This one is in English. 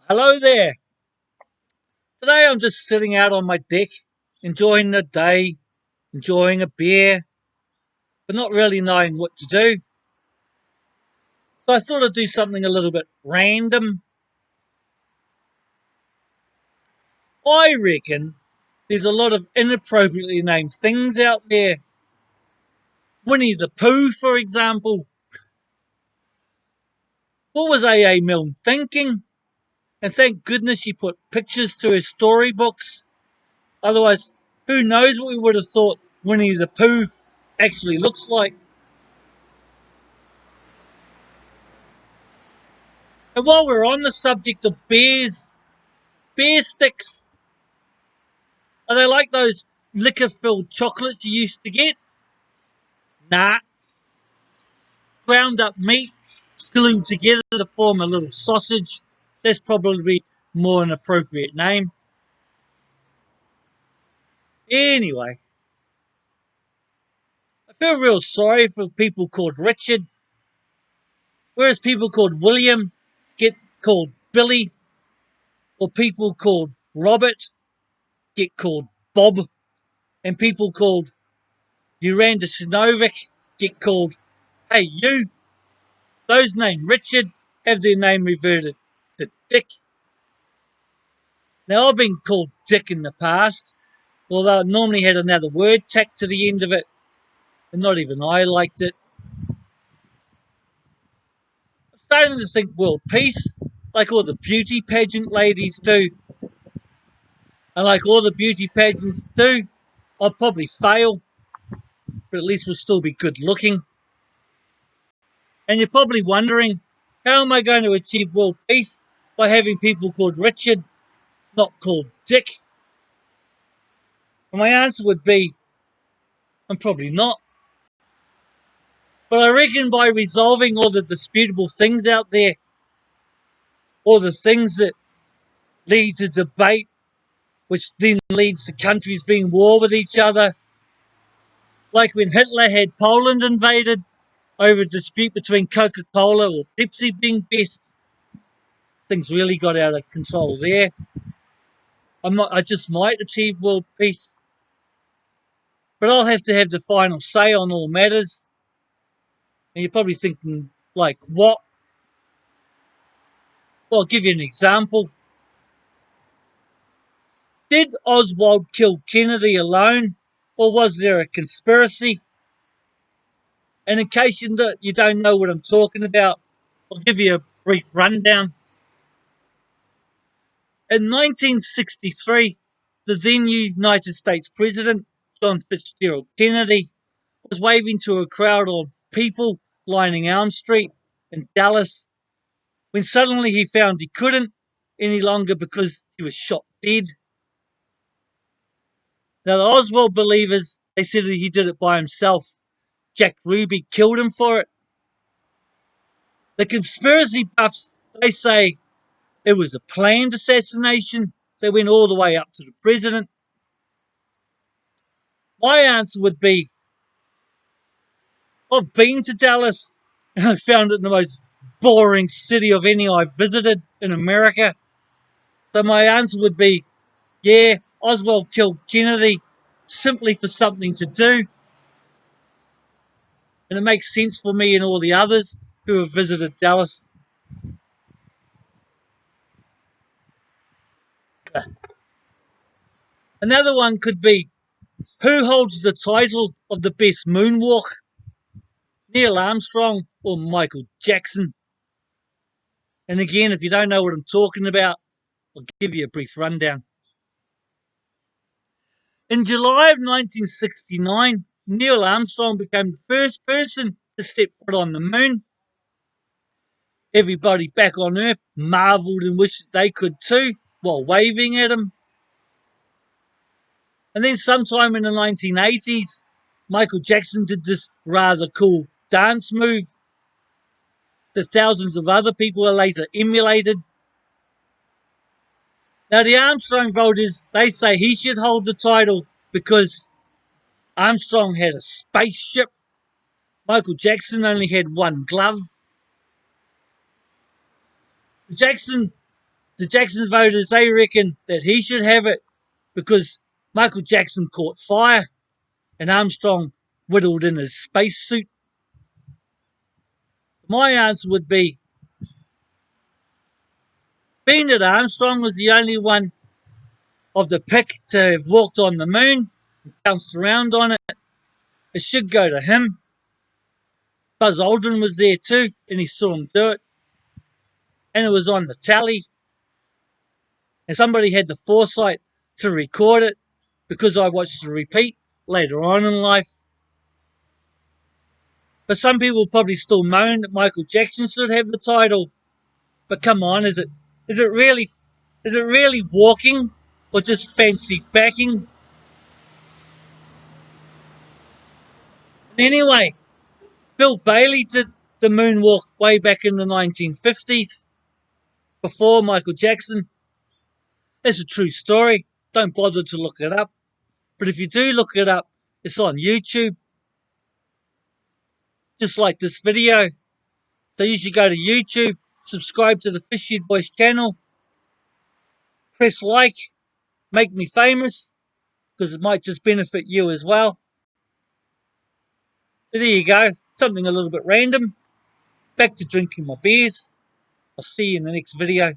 Hello there. Today I'm just sitting out on my deck, enjoying the day, enjoying a beer, but not really knowing what to do. So I thought I'd do something a little bit random. I reckon there's a lot of inappropriately named things out there. Winnie the Pooh, for example. What was A.A. Milne thinking? And thank goodness she put pictures to her storybooks. Otherwise, who knows what we would have thought Winnie the Pooh actually looks like. And while we're on the subject of bears, bear sticks, are they like those liquor-filled chocolates you used to get? Nah, ground up meat glued together to form a little sausage. That's probably more an appropriate name. Anyway, I feel real sorry for people called Richard, whereas people called William get called Billy, or people called Robert get called Bob, and people called Uranda Shinovic get called Hey You. Those named Richard have their name reverted to Dick. Now, I've been called Dick in the past, although it normally had another word tacked to the end of it, and not even I liked it. I'm starting to think world peace, like all the beauty pageant ladies do. And like all the beauty pageants do, I'll probably fail, but at least we'll still be good looking. And you're probably wondering, how am I going to achieve world peace by having people called Richard, not called Dick? And my answer would be, I'm probably not. But I reckon by resolving all the disputable things out there, all the things that lead to debate, which then leads to countries being war with each other, like when Hitler had Poland invaded over a dispute between Coca-Cola or Pepsi being best, things really got out of control there. I just might achieve world peace, but I'll have to have the final say on all matters. And you're probably thinking, like, what? Well, I'll give you an example. Did Oswald kill Kennedy alone, or was there a conspiracy? And in case you don't know what I'm talking about, I'll give you a brief rundown. In 1963, the then United States President, John Fitzgerald Kennedy, was waving to a crowd of people lining Elm Street in Dallas when suddenly he found he couldn't any longer because he was shot dead. Now, the Oswald believers, they said that he did it by himself. Jack Ruby killed him for it. The conspiracy buffs, they say it was a planned assassination that went all the way up to the president. My answer would be, I've been to Dallas and I found it the most boring city of any I've visited in America. So my answer would be, yeah, Oswald killed Kennedy simply for something to do. And it makes sense for me and all the others who have visited Dallas. Another one could be, who holds the title of the best moonwalk? Neil Armstrong or Michael Jackson? And again, if you don't know what I'm talking about, I'll give you a brief rundown. In July of 1969, Neil Armstrong became the first person to step foot on the moon. Everybody back on Earth marveled and wished they could too, while waving at him. And then sometime in the 1980s, Michael Jackson did this rather cool dance move that thousands of other people later emulated. Now, the Armstrong voters, they say he should hold the title because Armstrong had a spaceship. Michael Jackson only had one glove. Jackson The Jackson voters, they reckon that he should have it because Michael Jackson caught fire and Armstrong whittled in his spacesuit. My answer would be, being that Armstrong was the only one of the pick to have walked on the moon and bounced around on it, it should go to him. Buzz Aldrin was there too, and he saw him do it. And it was on the tally. And somebody had the foresight to record it because I watched the repeat later on in life. But some people probably still moan that Michael Jackson should have the title. But come on, is it really walking or just fancy backing? Anyway, Bill Bailey did the moonwalk way back in the 1950s before Michael Jackson. It's a true story. Don't bother to look it up. But if you do look it up, it's on YouTube, just like this video. So you should go to YouTube, subscribe to the Fishy Boys channel, press like, make me famous, because it might just benefit you as well. So there you go. Something a little bit random. Back to drinking my beers. I'll see you in the next video.